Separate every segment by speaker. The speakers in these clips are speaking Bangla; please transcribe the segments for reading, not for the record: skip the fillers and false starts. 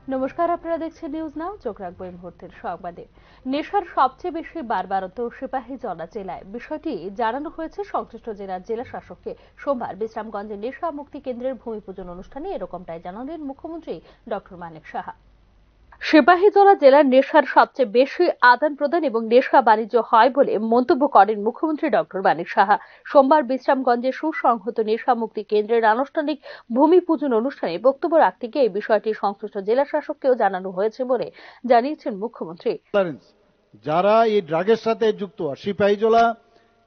Speaker 1: নমস্কার, আপনারা দেখছেন নিউজ নাও। চোখ রাখবো এই মুহূর্তের সংবাদে। নেশার সবচেয়ে বেশি বারবারত সিপাহীজলা জেলায়। বিষয়টি জানানো হয়েছে সংশ্লিষ্ট জেলার জেলা শাসককে। সোমবার বিশ্রামগঞ্জে নেশা মুক্তি কেন্দ্রের ভূমি পূজন অনুষ্ঠানে এরকমটাই জানালেন মুখ্যমন্ত্রী ডক্টর মানিক সাহা। সিপাহীজলা জেলার নেশার সবচেয়ে বেশি আদান প্রদান এবং নেশা বাণিজ্য হয় বলে মন্তব্য করেন মুখ্যমন্ত্রী ডক্টর মানিক সাহা। সোমবার বিশ্রামগঞ্জে সুসংহত নেশা মুক্তি কেন্দ্রের আনুষ্ঠানিক ভূমি পূজন অনুষ্ঠানে বক্তব্য রাখতে গিয়ে এই বিষয়টি সংশ্লিষ্ট জেলা শাসককেও জানানো হয়েছে বলে জানিয়েছেন মুখ্যমন্ত্রী।
Speaker 2: যারা এই ড্রাগের সাথে যুক্ত, সিপাহীজলা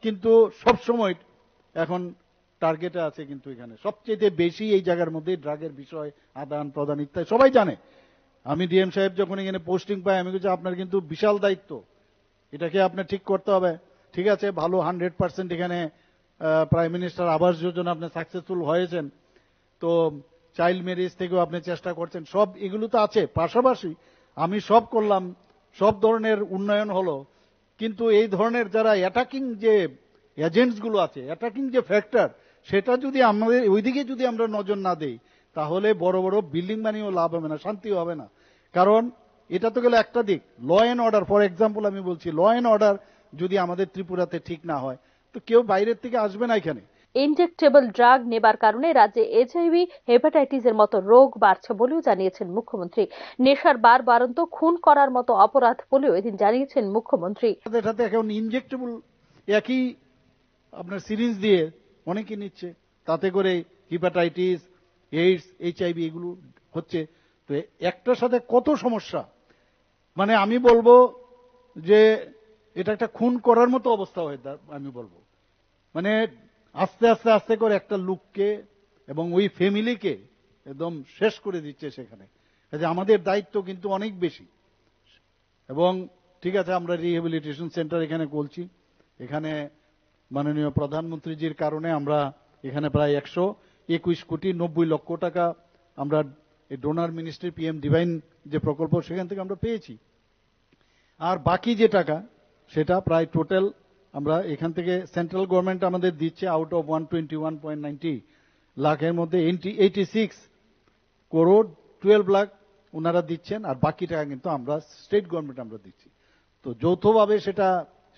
Speaker 2: কিন্তু সবসময় এখন টার্গেটে আছে, কিন্তু এখানে সবচেয়ে বেশি এই জায়গার মধ্যে ড্রাগের বিষয় আদান প্রদান ইত্যাদি সবাই জানে। আমি ডিএম সাহেব যখন এখানে পোস্টিং পাই, আমি বলছি আপনার কিন্তু বিশাল দায়িত্ব, এটাকে আপনার ঠিক করতে হবে। ঠিক আছে, ভালো 100% এখানে প্রাইম মিনিস্টার আবাস যোজনা আপনি সাকসেসফুল হয়েছেন, তো চাইল্ড ম্যারেজ থেকেও আপনি চেষ্টা করছেন, সব এগুলো তো আছে। পাশাপাশি আমি সব করলাম, সব ধরনের উন্নয়ন হলো, কিন্তু এই ধরনের যারা অ্যাটাকিং যে এজেন্টস গুলো আছে, অ্যাটাকিং যে ফ্যাক্টর, সেটা যদি আমাদের ওইদিকে যদি আমরা নজর না দেই, তাহলে বড় বড় বিল্ডিং বানিয়েও লাভ হবে না, শান্তিও হবে না। কারণ এটা তো গেলে একটা দিক, law and order. For example আমি বলছি, ল অ্যান্ড অর্ডার যদি আমাদের ত্রিপুরাতে ঠিক না হয়, তো কেউ বাইরের থেকে আসবে না এখানে।
Speaker 1: ইনজেক্টেবল ড্রাগ নেবার কারণে রাজ্যে এইচআইভি, হেপাটাইটিসের মতো রোগ বাড়ছে বলেও জানিয়েছেন মুখ্যমন্ত্রী। নেশার বারবারন্ত খুন করার মতো অপরাধ বলেও এদিন জানিয়েছেন মুখ্যমন্ত্রী।
Speaker 2: তাদের সাথে এখন ইনজেক্টেবল একই আপনার সিরিঞ্জ দিয়ে অনেকে নিচ্ছে, তাতে করে হেপাটাইটিস, এইডস, এইচআইভি এগুলো হচ্ছে। তো একটার সাথে কত সমস্যা, মানে আমি বলবো যে এটা একটা খুন করার মতো অবস্থা হয়ে আমি বলবো। মানে আস্তে আস্তে আস্তে করে একটা লোককে এবং ওই ফ্যামিলিকে একদম শেষ করে দিচ্ছে সেখানে। কাজে আমাদের দায়িত্ব কিন্তু অনেক বেশি। এবং ঠিক আছে, আমরা রিহ্যাবিলিটেশন সেন্টার এখানে করছি। এখানে মাননীয় প্রধানমন্ত্রীজির কারণে আমরা এখানে প্রায় 121,90,00,000 টাকা আমরা ডোনার মিনিস্ট্রি পিএম ডিভাইন যে প্রকল্প, সেখান থেকে আমরা পেয়েছি। আর বাকি যে টাকা, সেটা প্রায় টোটাল আমরা এখান থেকে সেন্ট্রাল গভর্নমেন্ট আমাদের দিচ্ছে, আউট অফ 121.90 লাখের মধ্যে 86 করোড় 12 লাখ ওনারা দিচ্ছেন, আর বাকি টাকা কিন্তু আমরা স্টেট গভর্নমেন্ট আমরা দিচ্ছি। তো যৌথভাবে সেটা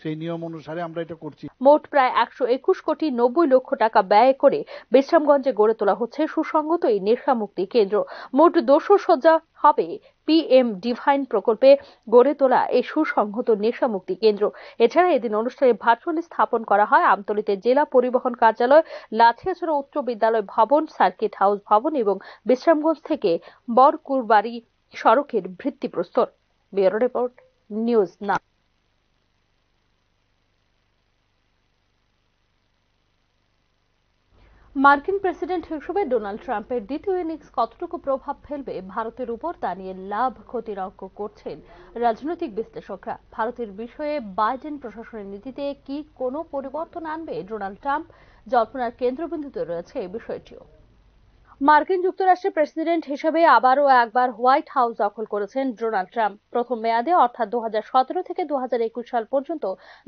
Speaker 2: সেই নিয়ম অনুসারে আমরা এটা করছি।
Speaker 1: মোট প্রায় 121,90,00,000 টাকা ব্যয় করে বিশ্রামগঞ্জে গড়ে তোলা হচ্ছে সুসংহত এই নেশা মুক্তি কেন্দ্র। মোট 200 শয্যা হবে পিএম ডিভাইন প্রকল্পে গড়ে তোলা এই সুসংহত নেশা মুক্তি কেন্দ্র। এছাড়া এদিন অনুষ্ঠানে ভার্চুয়ালি স্থাপন করা হয় আমতলীতে জেলা পরিবহন কার্যালয়, লাঠিয়াছড়া উচ্চ বিদ্যালয় ভবন, সার্কিট হাউস ভবন এবং বিশ্রামগঞ্জ থেকে বরকুরবাড়ি সড়কের ভিত্তিপ্রস্তর। ব্যুরো রিপোর্ট, নিউজ নাও। মার্কিন প্রেসিডেন্ট হিসেবে ডোনাল্ড ট্রাম্পের দ্বিতীয় ইনিংস কতটুকু প্রভাব ফেলবে ভারতের উপর, তা নিয়ে লাভ ক্ষতির অঙ্ক করছেন রাজনৈতিক বিশ্লেষকরা। ভারতের বিষয়ে বাইডেন প্রশাসনের নীতিতে কি কোনো পরিবর্তন আনবে ডোনাল্ড ট্রাম্প, জল্পনার কেন্দ্রবিন্দুতে রয়েছে এই বিষয়টিও। মার্কিন যুক্তরাষ্ট্রের প্রেসিডেন্ট হিসেবে আবারও একবার হোয়াইট হাউস দখল করেছেন ডোনাল্ড ট্রাম্প। প্রথম মেয়াদে অর্থাৎ 2017 থেকে 2021 সাল পর্যন্ত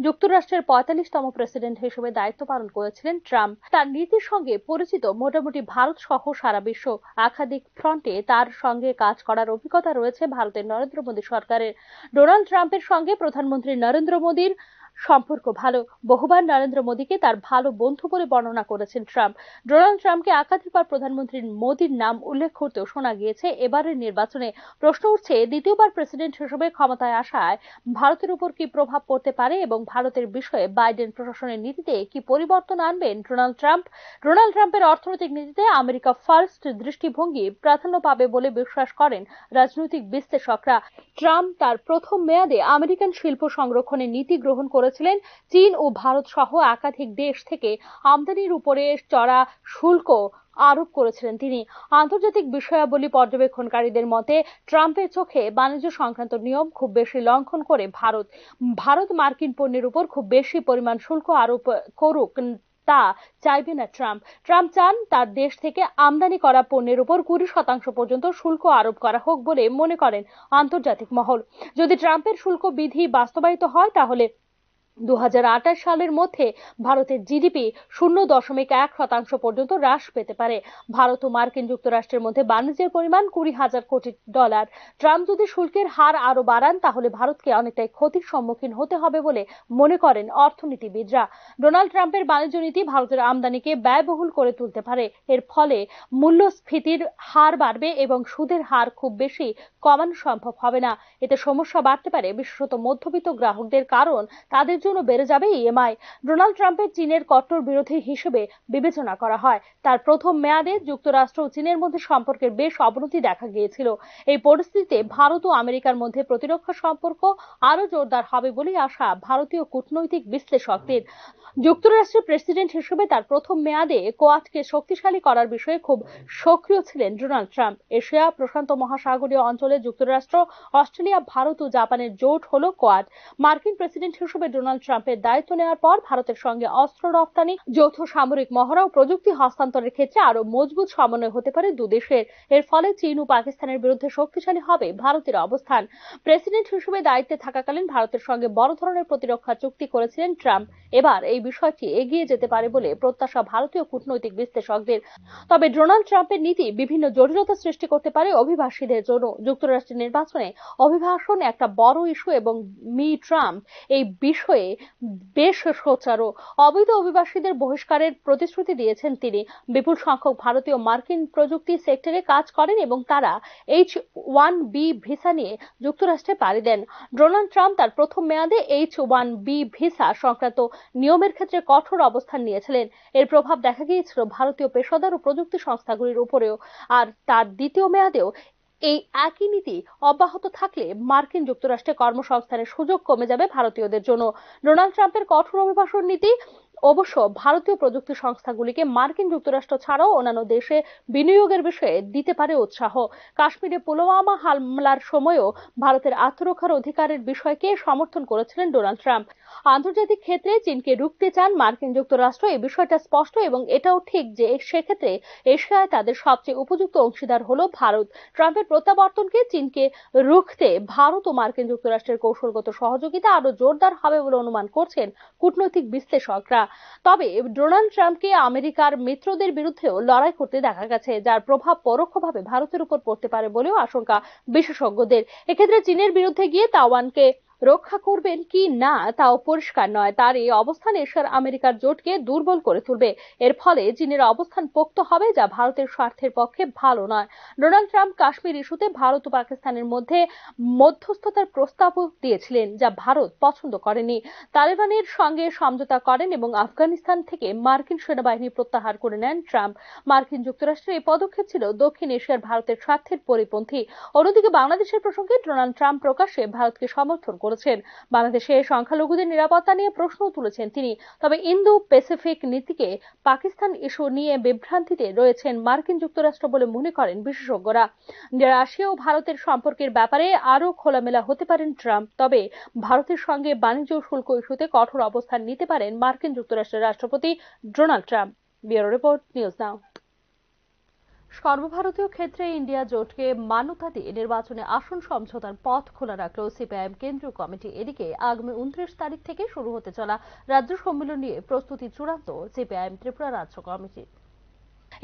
Speaker 1: যুক্তরাষ্ট্রের 45তম প্রেসিডেন্ট হিসেবে দায়িত্ব পালন করেছিলেন ট্রাম্প। তার নীতির সঙ্গে পরিচিত মোটামুটি ভারত সহ সারা বিশ্ব। একাধিক ফ্রন্টে তার সঙ্গে কাজ করার অভিজ্ঞতা রয়েছে ভারতের নরেন্দ্র মোদী সরকারের। ডোনাল্ড ট্রাম্পের সঙ্গে প্রধানমন্ত্রী নরেন্দ্র মোদীর সম্পর্ক ভালো। বহুবার নরেন্দ্র মোদীকে তার ভালো বন্ধু বলে বর্ণনা করেছেন ট্রাম্প। ডোনাল্ড ট্রাম্পকে একাধিকবার প্রধানমন্ত্রী মোদীর নাম উল্লেখ করতেও শোনা গিয়েছে। এবারের নির্বাচনে প্রশ্ন উঠছে, দ্বিতীয়বার প্রেসিডেন্ট হিসেবে ক্ষমতায় আসায় ভারতের উপর কি প্রভাব পড়তে পারে এবং ভারতের বিষয়ে বাইডেন প্রশাসনের নীতিতে কি পরিবর্তন আনবেন ডোনাল্ড ট্রাম্প। ডোনাল্ড ট্রাম্পের অর্থনৈতিক নীতিতে আমেরিকা ফার্স্ট দৃষ্টিভঙ্গি প্রাধান্য পাবে বলে বিশ্বাস করেন রাজনৈতিক বিশ্লেষকরা। ট্রাম্প তার প্রথম মেয়াদে আমেরিকান শিল্প সংরক্ষণের নীতি গ্রহণ করেছিলেন। চীন ও ভারত সহ একাধিক দেশ থেকে আমদানির উপরে চড়া শুল্ক আরোপ করেছিলেন তিনি। আন্তর্জাতিক বিষয়াবলী পর্যবেক্ষণকারীদের মতে ট্রাম্পের চোখে বাণিজ্য সংক্রান্ত নিয়ম খুব বেশি লঙ্ঘন করে ভারত মার্কিন পণ্যের উপর খুব বেশি পরিমাণ শুল্ক আরোপ করুক, তা চাইবে না ট্রাম্প। ট্রাম্প চান তার দেশ থেকে আমদানি করা পণ্যের উপর 20% পর্যন্ত শুল্ক আরোপ করা হোক বলে মনে করেন আন্তর্জাতিক মহল। যদি ট্রাম্পের শুল্ক বিধি বাস্তবায়িত হয়, তাহলে 2028 সালের মধ্যে ভারতের জিডিপি 0.1% পর্যন্ত হ্রাস পেতে পারে। ভারত ও মার্কিন যুক্তরাষ্ট্রের মধ্যে বাণিজ্যের পরিমাণ $20,000 কোটি। ট্রাম্প যদি শুল্কের হার আরো বাড়ান তাহলে ভারতকে অনেকটাই ক্ষতির সম্মুখীন হতে হবে বলে মনে করেন অর্থনীতিবিদরা। ডোনাল্ড ট্রাম্পের বাণিজ্য নীতি ভারতের আমদানিকে ব্যয়বহুল করে তুলতে পারে। এর ফলে মূল্যস্ফীতির হার বাড়বে এবং সুদের হার খুব বেশি কমানো সম্ভব হবে না। এতে সমস্যা বাড়তে পারে, বিশেষত মধ্যবিত্ত গ্রাহকদের, কারণ তাদের জন্য বেড়ে যাবে ইএমআই। ডোনাল্ড ট্রাম্পের চীনের কট্টর বিরোধী হিসেবে বিবেচনা করা হয়। তার প্রথম মেয়াদে যুক্তরাষ্ট্র ও চীনের মধ্যে সম্পর্কের বেশ অবনতি দেখা গিয়েছিল। এই পরিস্থিতিতে ভারত ও আমেরিকার মধ্যে প্রতিরক্ষা সম্পর্ক আরো জোরদার হবে বলেই আশা ভারতীয় কূটনৈতিক বিশ্লেষকদের। যুক্তরাষ্ট্রের প্রেসিডেন্ট হিসেবে তার প্রথম মেয়াদে কোয়াডকে শক্তিশালী করার বিষয়ে খুব সক্রিয় ছিলেন ডোনাল্ড ট্রাম্প। এশিয়া প্রশান্ত মহাসাগরীয় অঞ্চলে যুক্তরাষ্ট্র, অস্ট্রেলিয়া, ভারত ও জাপানের জোট হলো কোয়াড। মার্কিন প্রেসিডেন্ট হিসেবে ডোনাল্ড ট্রাম্পের দায়িত্ব নেওয়ার পর ভারতের সঙ্গে অস্ত্র রপ্তানি, যৌথ সামরিক মহড়া ও প্রযুক্তি হস্তান্তরের ক্ষেত্রে আরো মজবুত সমন্বয় হতে পারে দুদেশের। এর ফলে চীন ও পাকিস্তানের বিরুদ্ধে শক্তিশালী হবে ভারতের অবস্থান। প্রেসিডেন্ট হিসেবে দায়িত্বে থাকাকালীন ভারতের সঙ্গে বড় ধরনের প্রতিরক্ষা চুক্তি করেছিলেন ট্রাম্প। এবার এই বিষয়টি এগিয়ে যেতে পারে বলে প্রত্যাশা ভারতীয় কূটনৈতিক বিশ্লেষকদের। তবে ডোনাল্ড ট্রাম্পের নীতি বিভিন্ন জটিলতা সৃষ্টি করতে পারে অভিবাসীদের জন্য। যুক্তরাষ্ট্রের নির্বাচনে অভিবাসন একটা বড় ইস্যু এবং ট্রাম্প এই বিষয়ে বেশ সোচ্চারও। অবৈধ অভিবাসীদের বহিষ্কারের প্রতিশ্রুতি দিয়েছেন তিনি। বিপুল সংখ্যক ভারতীয় মার্কিন প্রযুক্তি সেক্টরে কাজ করেন এবং তারা H-1B ভিসা নিয়ে যুক্তরাষ্ট্রে পাড়ি দেন। ডোনাল্ড ট্রাম্প তার প্রথম মেয়াদে H-1B ভিসা সংক্রান্ত নিয়মের ক্ষেত্রে কঠোর অবস্থান নিয়েছিলেন। এর প্রভাব দেখা গিয়েছিল ভারতীয় পেশাদার ও প্রযুক্তি সংস্থাগুলির উপরেও। আর তার দ্বিতীয় মেয়াদেও এই একই নীতি অব্যাহত থাকলে মার্কিন যুক্তরাষ্ট্রে কর্মসংস্থানের সুযোগ কমে যাবে ভারতীয়দের জন্য। ডোনাল্ড ট্রাম্পের কঠোর অভিবাসন নীতি অবশ্য ভারতীয় প্রযুক্তি সংস্থাগুলিকে মার্কিন যুক্তরাষ্ট্র ছাড়াও অন্যান্য দেশে বিনিয়োগের বিষয়ে দিতে পারে উৎসাহ। কাশ্মীরে পুলওয়ামা হামলার সময়ও ভারতের আত্মরক্ষার অধিকারের বিষয়কে সমর্থন করেছিলেন ডোনাল্ড ট্রাম্প। আন্তর্জাতিক ক্ষেত্রে চীনকে রুখতে চান মার্কিন যুক্তরাষ্ট্র, এই বিষয়টা স্পষ্ট এবং এটাও ঠিক যে সেক্ষেত্রে এশিয়ায় তাদের সবচেয়ে উপযুক্ত অংশীদার হলো ভারত। ট্রাম্পের প্রত্যাবর্তনকে চীনকে রুখতে ভারত ও মার্কিন যুক্তরাষ্ট্রের কৌশলগত সহযোগিতা আরো জোরদার হবে বলে অনুমান করছেন কূটনৈতিক বিশ্লেষকরা। তবে ডোনাল্ড ট্রাম্পকে আমেরিকার মিত্রদের বিরুদ্ধেও লড়াই করতে দেখা গেছে, যার প্রভাব পরোক্ষভাবে ভারতের উপর পড়তে পারে বলেও আশঙ্কা বিশেষজ্ঞদের। এক্ষেত্রে চীনের বিরুদ্ধে গিয়ে তাইওয়ানকে রক্ষা করবেন কি না তাও পরিষ্কার নয়। তার এই অবস্থান এশিয়ার আমেরিকার জোটকে দুর্বল করে তুলবে। এর ফলে চীনের অবস্থান পোক্ত হবে, যা ভারতের স্বার্থের পক্ষে ভালো নয়। ডোনাল্ড ট্রাম্প কাশ্মীর ইস্যুতে ভারত ও পাকিস্তানের মধ্যে মধ্যস্থতার প্রস্তাবও দিয়েছিলেন, যা ভারত পছন্দ করেনি। তালেবানের সঙ্গে সমঝোতা করেন এবং আফগানিস্তান থেকে মার্কিন সেনাবাহিনী প্রত্যাহার করে নেন ট্রাম্প। মার্কিন যুক্তরাষ্ট্রের এই পদক্ষেপ ছিল দক্ষিণ এশিয়ার ভারতের স্বার্থের পরিপন্থী। অন্যদিকে বাংলাদেশের প্রসঙ্গে ডোনাল্ড ট্রাম্প প্রকাশ্যে ভারতকে সমর্থন করেছেন। বাংলাদেশে সংখ্যালঘুদের নিরাপত্তা নিয়ে প্রশ্ন তুলেছেন তিনি। তবে ইন্দো প্যাসিফিক নীতিকে পাকিস্তান ইস্যু নিয়ে বিভ্রান্তিতে রয়েছেন মার্কিন যুক্তরাষ্ট্র বলে মনে করেন বিশেষজ্ঞরা। রাশিয়া ও ভারতের সম্পর্কের ব্যাপারে আরো খোলামেলা হতে পারেন ট্রাম্প। তবে ভারতের সঙ্গে বাণিজ্য শুল্ক ইস্যুতে কঠোর অবস্থান নিতে পারেন মার্কিন যুক্তরাষ্ট্রের রাষ্ট্রপতি Donald Trump. Bureau report, news নাও। সর্বভারতীয় ক্ষেত্রে ইন্ডিয়া জোটকে মান্যতা দিয়ে নির্বাচনে আসন সমঝোতার পথ খোলা রাখল সিপিআইএম কেন্দ্রীয় কমিটি। এদিকে আগামী 29 তারিখ থেকে শুরু হতে চলা রাজ্য সম্মেলন নিয়ে প্রস্তুতি চূড়ান্ত সিপিআইএম ত্রিপুরা রাজ্য কমিটি।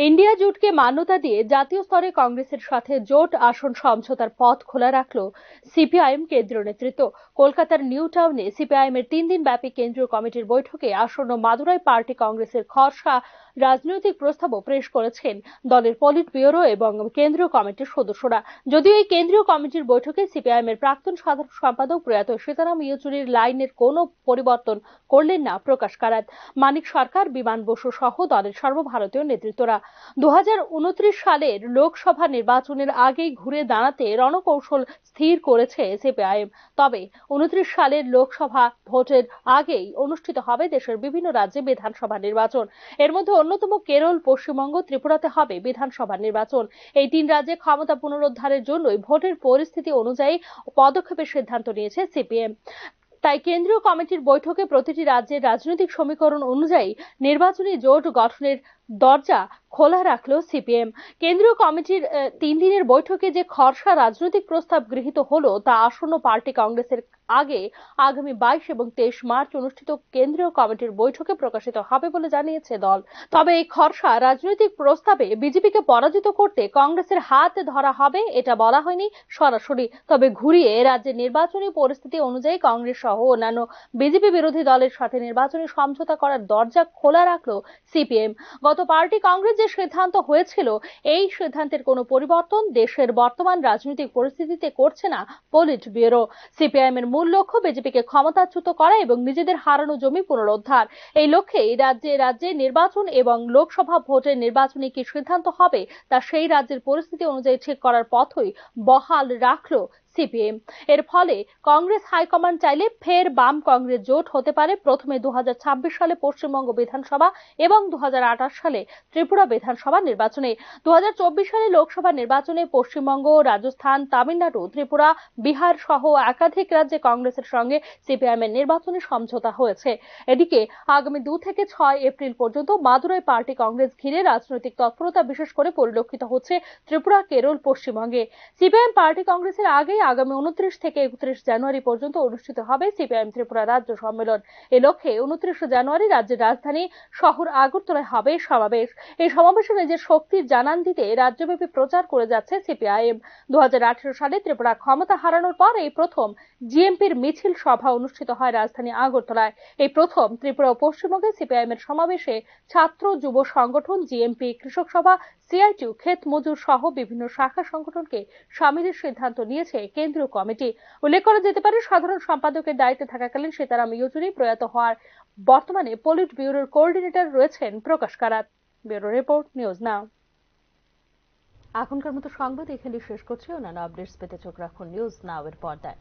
Speaker 1: ইন্ডিয়া জোটকে মান্যতা দিয়ে জাতীয় স্তরে কংগ্রেসের সাথে জোট আসন সমঝোতার পথ খোলা রাখল সিপিআইএম কেন্দ্রীয় নেতৃত্ব। কলকাতার নিউ টাউনে সিপিআইএম এর 3 দিন ব্যাপী কেন্দ্রীয় কমিটির বৈঠকে আসন্ন মাদুরাই পার্টি কংগ্রেসের খসড়া রাজনৈতিক প্রস্তাবও পেশ করেছেন দলের পলিট ব্যুরো এবং কেন্দ্রীয় কমিটির সদস্যরা। যদিও এই কেন্দ্রীয় কমিটির বৈঠকে সিপিআইএম এর প্রাক্তন সাধারণ সম্পাদক প্রয়াত সীতারাম ইয়েচুরির লাইনের কোনো পরিবর্তন করলেন না প্রকাশ কারাত, মানিক সরকার, বিমান বসু সহ দলের সর্বভারতীয় নেতৃত্বরা। 2029 সালের লোকসভা নির্বাচনের আগেই ঘুরে দাঁড়াতে রণকৌশল স্থির করেছে সিপিআইএম। তবে 29 সালের লোকসভা ভোটের আগেই অনুষ্ঠিত হবে দেশের বিভিন্ন রাজ্যে বিধানসভা নির্বাচন। এর মধ্যে অন্যতম কেরল, পশ্চিমবঙ্গ, ত্রিপুরাতে হবে বিধানসভা নির্বাচন। এই 3 রাজ্যে ক্ষমতা পুনরুদ্ধারের জন্যই ভোটের পরিস্থিতি অনুযায়ী পদক্ষেপের সিদ্ধান্ত নিয়েছে সিপিএম। তাই কেন্দ্রীয় কমিটির বৈঠকে প্রতিটি রাজ্যের রাজনৈতিক সমীকরণ অনুযায়ী নির্বাচনী জোট গঠনের দরজা খোলা রাখলো সিপিএম। কেন্দ্রীয় কমিটির 3 দিনের বৈঠকে যে খসড়া রাজনৈতিক প্রস্তাব গৃহীত হলো তা আসন্ন পার্টি কংগ্রেসের আগে আগামী 22 এবং 23 মার্চ অনুষ্ঠিত কেন্দ্রীয় কমিটির বৈঠকে প্রকাশিত হবে বলে জানিয়েছে দল। তবে এই খসড়া রাজনৈতিক প্রস্তাবে বিজেপিকে পরাজিত করতে কংগ্রেসের হাত ধরা হবে এটা বলা হয়নি সরাসরি, তবে ঘুরিয়ে রাজ্যের নির্বাচনী পরিস্থিতি অনুযায়ী কংগ্রেস সহ অন্যান্য বিজেপি বিরোধী দলের সাথে নির্বাচনী সমঝোতা করার দরজা খোলা রাখলো সিপিএম। গত পার্টি কংগ্রেস যে সিদ্ধান্ত হয়েছিল এই সিদ্ধান্তের কোনো পরিবর্তন দেশের বর্তমান রাজনৈতিক পরিস্থিতিতে করছে না পলিট ব্যুরো। সিপিআইএম এর মূল লক্ষ্য বিজেপিকে ক্ষমতাচ্যুত করা এবং নিজেদের হারানো জমি পুনরুদ্ধার। এই লক্ষ্যে রাজ্যে রাজ্যে নির্বাচন এবং লোকসভা ভোটের নির্বাচনী কি সিদ্ধান্ত হবে তা সেই রাজ্যের পরিস্থিতি অনুযায়ী ঠিক করার পথই বহাল রাখলো সিপিএম। এর ফলে কংগ্রেস হাইকমান্ড চাইলে ফের বাম কংগ্রেস জোট হতে পারে। প্রথমে 2026 সালে পশ্চিমবঙ্গ বিধানসভা এবং 2028 সালে ত্রিপুরা বিধানসভা নির্বাচনে। 2024 সালে লোকসভা নির্বাচনে পশ্চিমবঙ্গ, রাজস্থান, তামিলনাড়ু, ত্রিপুরা, বিহার সহ একাধিক রাজ্যে কংগ্রেসের সঙ্গে সিপিআইএম এর নির্বাচনী সমঝোতা হয়েছে। এদিকে আগামী 2 থেকে 6 এপ্রিল পর্যন্ত মাদুরাই পার্টি কংগ্রেস ঘিরে রাজনৈতিক তৎপরতা বিশেষ করে পরিলক্ষিত হচ্ছে ত্রিপুরা, কেরল, পশ্চিমবঙ্গে। সিপিআইএম পার্টি কংগ্রেসের আগে আগামী 29 থেকে 31 জানুয়ারি পর্যন্ত অনুষ্ঠিত হবে সিপিআইএম ত্রিপুরা রাজ্য সম্মেলন। এ লক্ষ্যে 29 জানুয়ারি রাজ্যের রাজধানী শহর আগরতলায় হবে সমাবেশ। এই সমাবেশে নিজের শক্তির জানান দিতে রাজ্যব্যাপী প্রচার করে যাচ্ছে সিপিআইএম। 2018 সালে ত্রিপুরা ক্ষমতা হারানোর পর এই প্রথম জিএমপির মিছিল সভা অনুষ্ঠিত হয় রাজধানী আগরতলায়। এই প্রথম ত্রিপুরা ও পশ্চিমবঙ্গে সিপিআইএম এর সমাবেশে ছাত্র যুব সংগঠন, জিএমপি, কৃষক সভা, সিআইটিউ, ক্ষেত মজুর সহ বিভিন্ন শাখা সংগঠনকে সামিলের সিদ্ধান্ত নিয়েছে কেন্দ্রীয় কমিটি। উল্লেখ করা যেতে পারে সাধারণ সম্পাদকের দায়িত্বে থাকাকালীন সীতারাম ইয়েচুরি প্রয়াত হওয়ার বর্তমানে পলিট ব্যুরোর কোঅর্ডিনেটর রয়েছেন Prakash Karat. Bureau report, news now. এখনকার মতো সংবাদ এখানে শেষ করছি। অন্যান্য আপডেটস পেতে চোখ রাখুন নিউজ নাও এর পর্দায়।